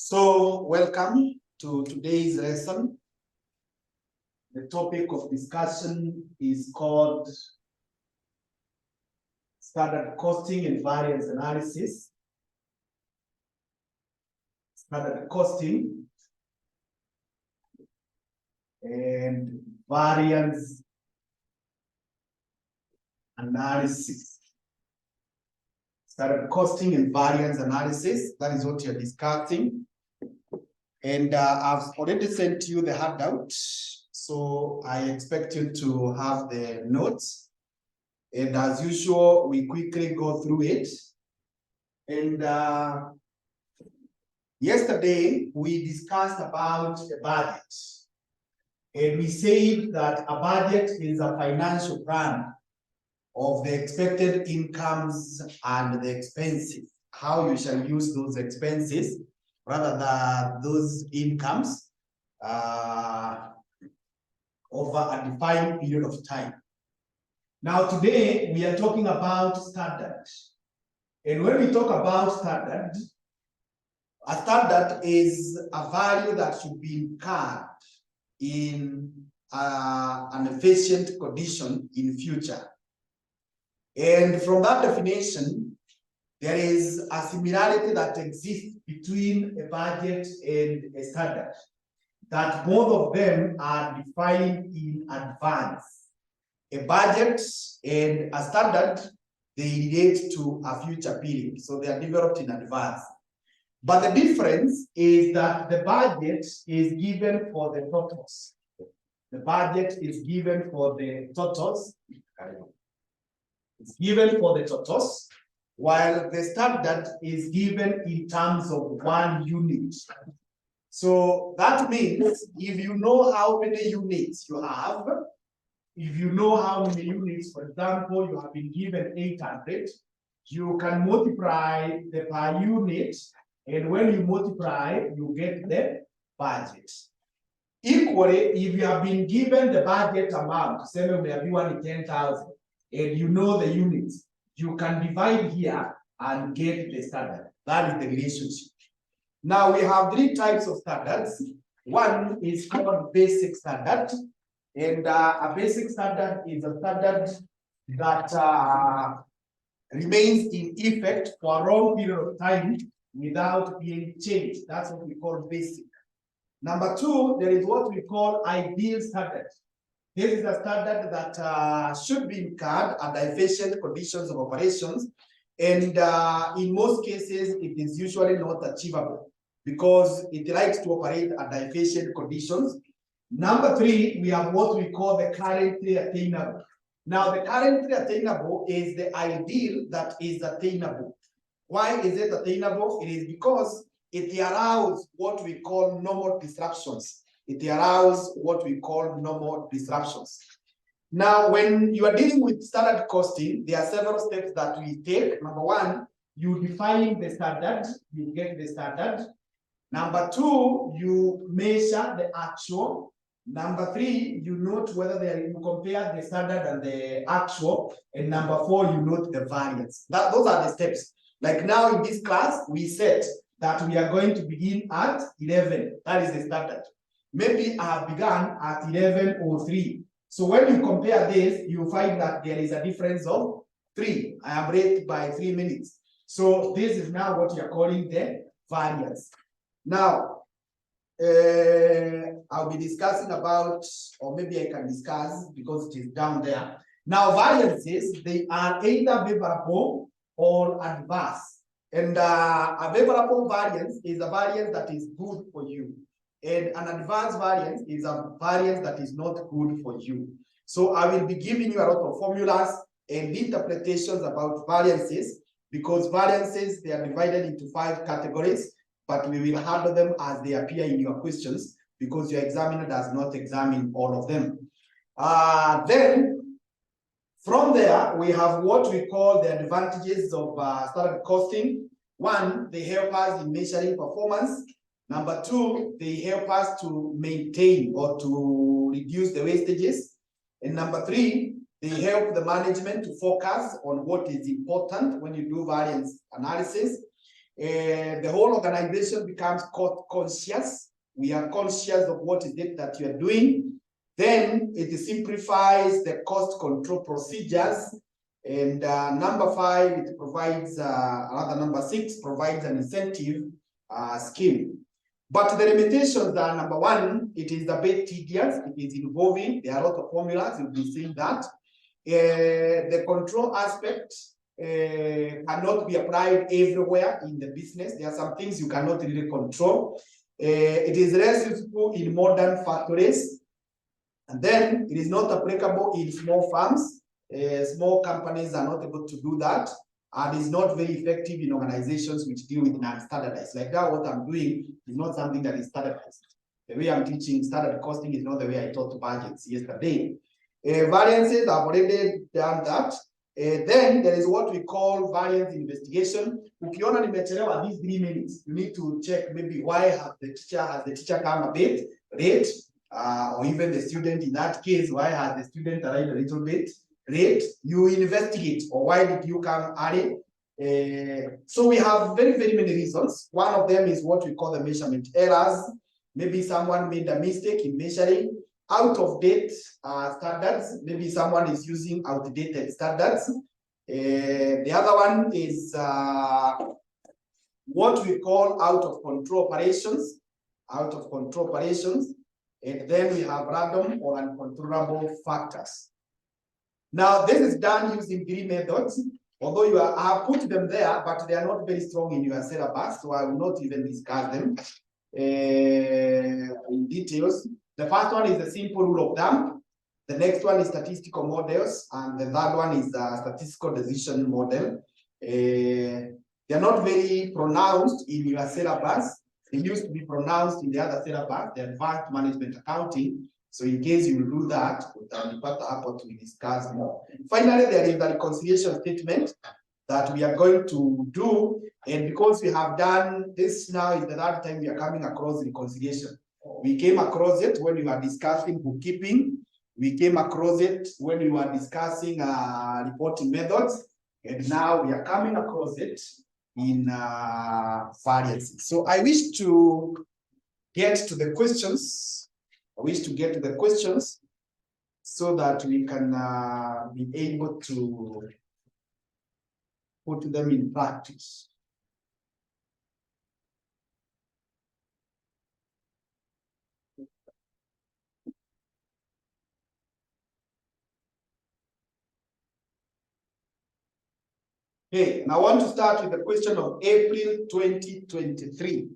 So, welcome to today's lesson. The topic of discussion is called standard costing and variance analysis. Standard costing and variance analysis. Standard costing and variance analysis, that is what you're discussing. And I've already sent you the handout, so I expect you to have the notes. And as usual, we quickly go through it. And yesterday, we discussed about a budget. And we said that a budget is a financial plan of the expected incomes and the expenses, how you shall use those expenses rather than those incomes over a defined period of time. Now today, we are talking about standard. And when we talk about standard, a standard is a value that should be incurred in an efficient condition in future. And from that definition, there is a similarity that exists between a budget and a standard, that both of them are defined in advance. A budget and a standard, they relate to a future period, so they are developed in advance. But the difference is that the budget is given for the totals. The budget is given for the totals. It's given for the totals, while the standard is given in terms of one unit. So that means if you know how many units you have, if you know how many units, for example, you have been given 800, you can multiply the per unit, and when you multiply, you get the budget. Equally, if you have been given the budget amount, say we have given 10,000, and you know the units, you can divide here and get the standard. That is the relationship. Now we have three types of standards. One is called basic standard. And a basic standard is a standard that remains in effect for a long period of time without being changed. That's what we call basic. Number two, there is what we call ideal standard. This is a standard that should be incurred under efficient conditions of operations. And in most cases, it is usually not achievable because it likes to operate under efficient conditions. Number three, we have what we call the currently attainable. Now, the currently attainable is the ideal that is attainable. Why is it attainable? It is because it allows what we call normal disruptions. It allows what we call normal disruptions. Now, when you are dealing with standard costing, there are several steps that we take. Number one, you define the standard, you get the standard. Number two, you measure the actual. Number three, you note whether you compare the standard and the actual. And number four, you note the variance. Those are the steps. Like now in this class, we said that we are going to begin at 11. That is the standard. Maybe I have begun at 11:03. So when you compare this, you find that there is a difference of 3. I am late by 3 minutes. So this is now what you are calling the variance. Now, I'll be discussing about, or maybe I can discuss because it is down there. Now, variances, they are either favorable or adverse. And a favorable variance is a variance that is good for you. And an adverse variance is a variance that is not good for you. So I will be giving you a lot of formulas and interpretations about variances, because variances, they are divided into 5 categories, but we will handle them as they appear in your questions because your examiner does not examine all of them. Then from there, we have what we call the advantages of standard costing. One, they help us in measuring performance. Number two, they help us to maintain or to reduce the wastages. And number three, they help the management to focus on what is important when you do variance analysis. the whole organization becomes cost conscious. We are conscious of what is it that you are doing. Then it simplifies the cost control procedures. And number 5, it provides, number 6 provides an incentive scheme. But the limitations are, number 1, it is a bit tedious, it is involving, there are a lot of formulas, you'll be seeing that. The control aspect cannot be applied everywhere in the business. There are some things you cannot really control. It is less useful in modern factories. And then it is not applicable in small farms. Small companies are not able to do that. And is not very effective in organizations which deal with non-standardized. Like that, what I'm doing is not something that is standardized. The way I'm teaching standard costing is not the way I taught budgets yesterday. Variances, I've already done that. Then there is what we call variance investigation. Ukiona nimechelewa these 3 minutes, you need to check maybe why has the teacher come a bit late, or even the student in that case, why has the student arrived a little bit late? You investigate, or why did you come early? So we have very, very many reasons. One of them is what we call the measurement errors. Maybe someone made a mistake in measuring. Out of date standards, maybe someone is using outdated standards. The other one is what we call out of control operations. Out of control operations. And then we have random or uncontrollable factors. Now, this is done using 3 methods, although I have put them there, but they are not very strong in your syllabus, so I will not even discuss them in details. The first one is the simple rule of thumb. The next one is statistical models, and the third one is the statistical decision model. They are not very pronounced in your syllabus. They used to be pronounced in the other syllabus, the advanced management accounting. So in case you do that, we discuss more. Finally, there is the reconciliation statement that we are going to do. And because we have done this now is the third time we are coming across reconciliation. We came across it when we were discussing bookkeeping. We came across it when we were discussing reporting methods. And now we are coming across it in variances. So I wish to get to the questions. So that we can be able to put them in practice. Okay, and I want to start with the question of April 2023.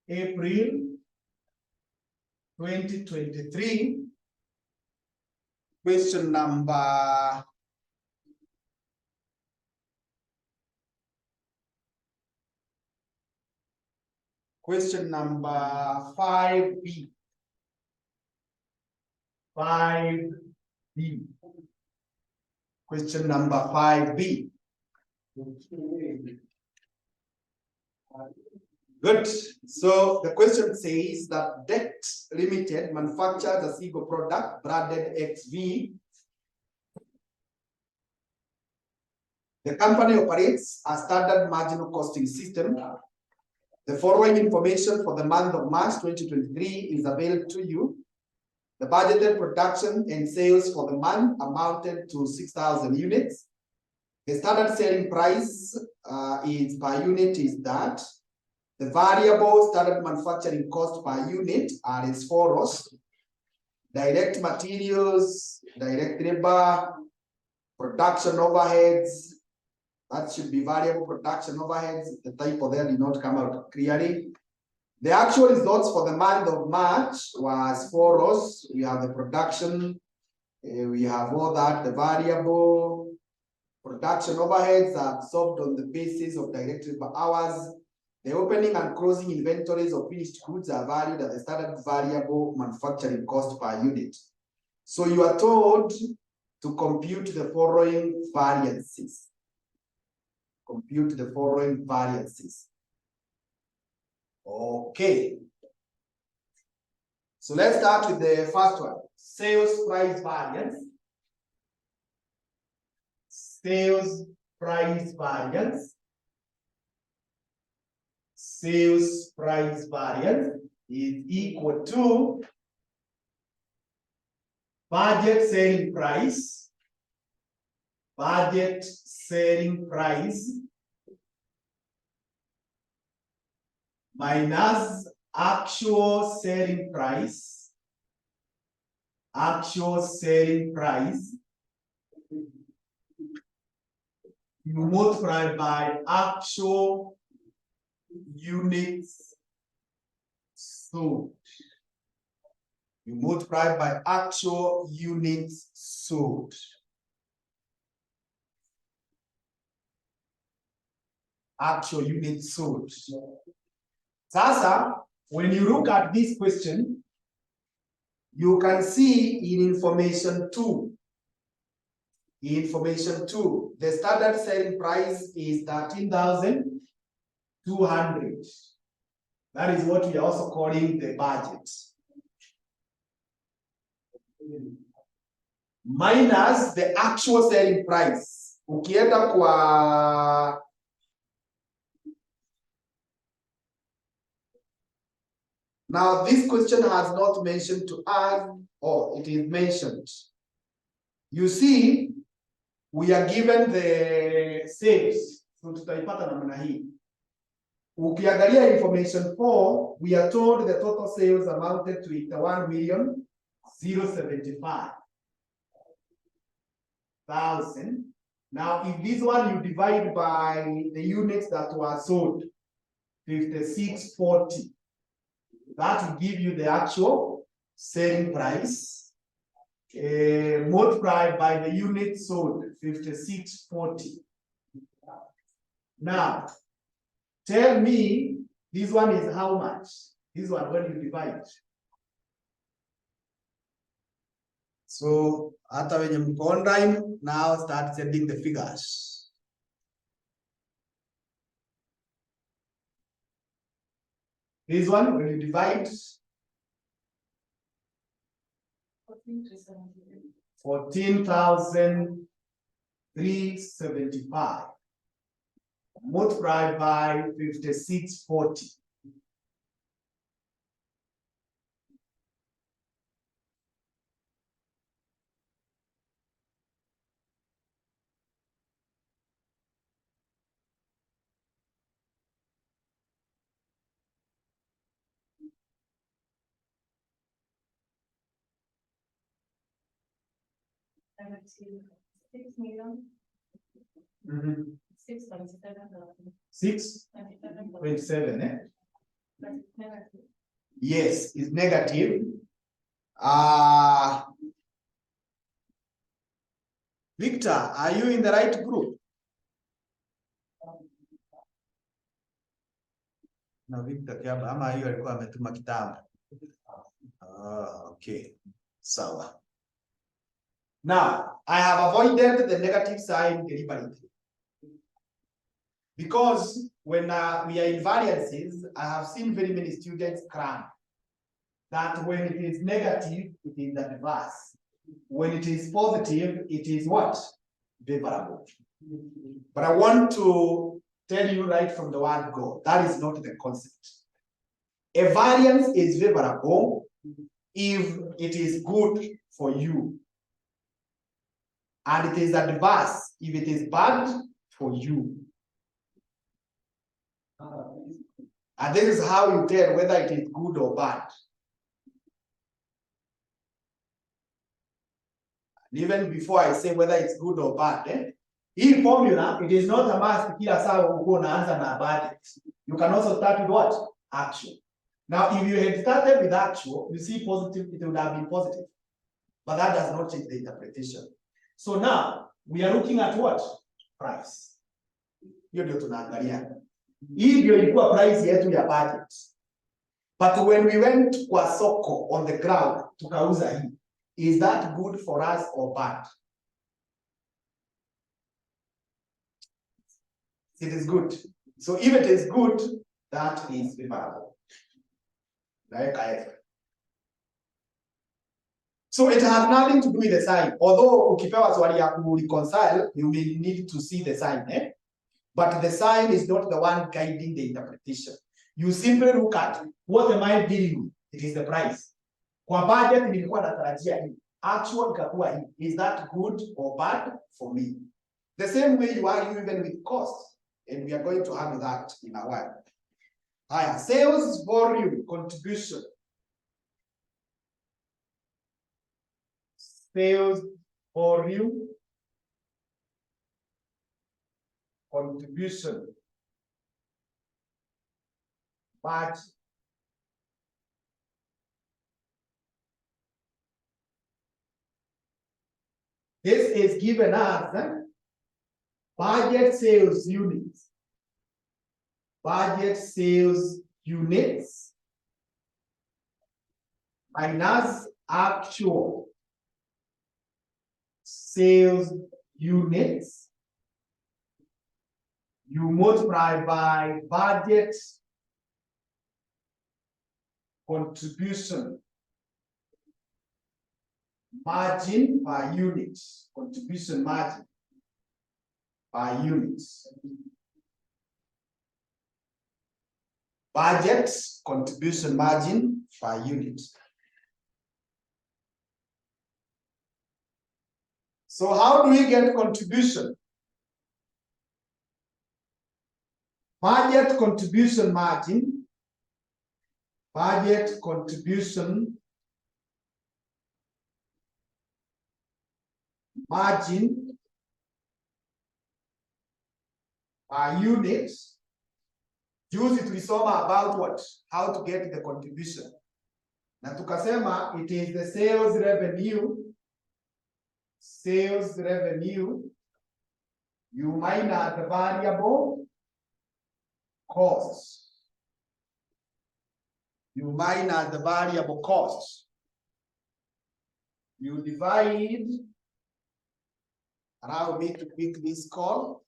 April 2023. Question number 5B. 5B. Question number 5B. Good. So the question says that Debt Limited manufactures a single product branded XV. The company operates a standard marginal costing system. The following information for the month of March 2023 is available to you. The budgeted production and sales for the month amounted to 6,000 units. The standard selling price is per unit is that. The variable standard manufacturing cost per unit are as follows: direct materials, direct labor, production overheads. That should be variable production overheads. The typo there did not come out clearly. The actual results for the month of March was as follows. We have the production, we have all that, the variable production overheads are absorbed on the basis of direct labor hours. The opening and closing inventories of finished goods are valued at the standard variable manufacturing cost per unit. So you are told to to compute the following variances. Compute the following variances. Okay. So let's start with the first one. Sales price variance. Sales price variance. Sales price variance is equal to budget selling price. Budget selling price minus actual selling price. Actual selling price. You multiply by actual units sold. You multiply by actual units sold. Actual units sold. Sasa, when you look at this question, you can see in information 2. Information 2, the standard selling price is 13,200. That is what we are also calling the budget. Minus the actual selling price. Ukienda kwa now, this question has not mentioned to us, or it is mentioned. You see, we are given the sales. So tutaipata namna hii. Ukiangalia information 4, we are told the total sales amounted to 81,075,000. Now, if this one you divide by the units that were sold, 5640. That will give you the actual selling price multiplied by the units sold, 5640. Now, tell me, this one is how much? This one, when you divide. So, after when you go online, now start sending the figures. This one, when you divide, 14,375 multiplied by 5640. $6 million. 627, eh? Yes, it's negative. Victor, are you in the right group? Na Victor kiaba ama hiyo alikuwa ametuma kitabu. Okay. Sawa. Now, I have avoided the negative sign deliberately. Because when we are in variances, I have seen very many students cram that when it is negative, it is adverse. When it is positive, it is what? Favorable. But I want to tell you right from the word go, that is not the concept. A variance is favorable if it is good for you. And it is adverse if it is bad for you. And this is how you tell whether it is good or bad. And even before I say whether it's good or bad, in formula, it is not a must kila saa uko unaanza na budget. You can also start with what? Actual. Now, if you had started with actual, you see positive, it would have been positive. But that does not change the interpretation. So now, we are looking at what? Price. Hiyo ndio tunaangalia. Hii ndio ilikuwa price yetu ya budget. But when we went kwa soko on the ground, tukauza hii. Is that good for us or bad? It is good. So if it is good, that is favorable. Like I. So it has nothing to do with the sign. Although ukipewa swali ya reconcile, you may need to see the sign, eh? But the sign is not the one guiding the interpretation. You simply look at what am I dealing with? It is the price. Kwa budget nilikuwa natarajia hii. Actual ikakuwa hii. Is that good or bad for me? The same way you are even with cost. And we are going to have that in a while. Higher sales volume contribution. Sales volume contribution. But this is given as budget sales units. Budget sales units minus actual sales units. You multiply by budget contribution margin per unit. Contribution margin per unit. Budget contribution margin per unit. So how do we get contribution? Budget contribution margin. Budget contribution margin per unit. Juzi tulisoma about what? How to get the contribution. Na tukasema it is the sales revenue. Sales revenue. You minus the variable costs. You minus the variable costs. You divide. Allow me to pick this call.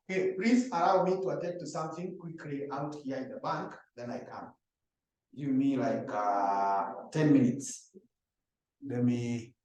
Okay, please allow me to attend to something quickly out here in the bank, then I come. Give me like 10 minutes. Let me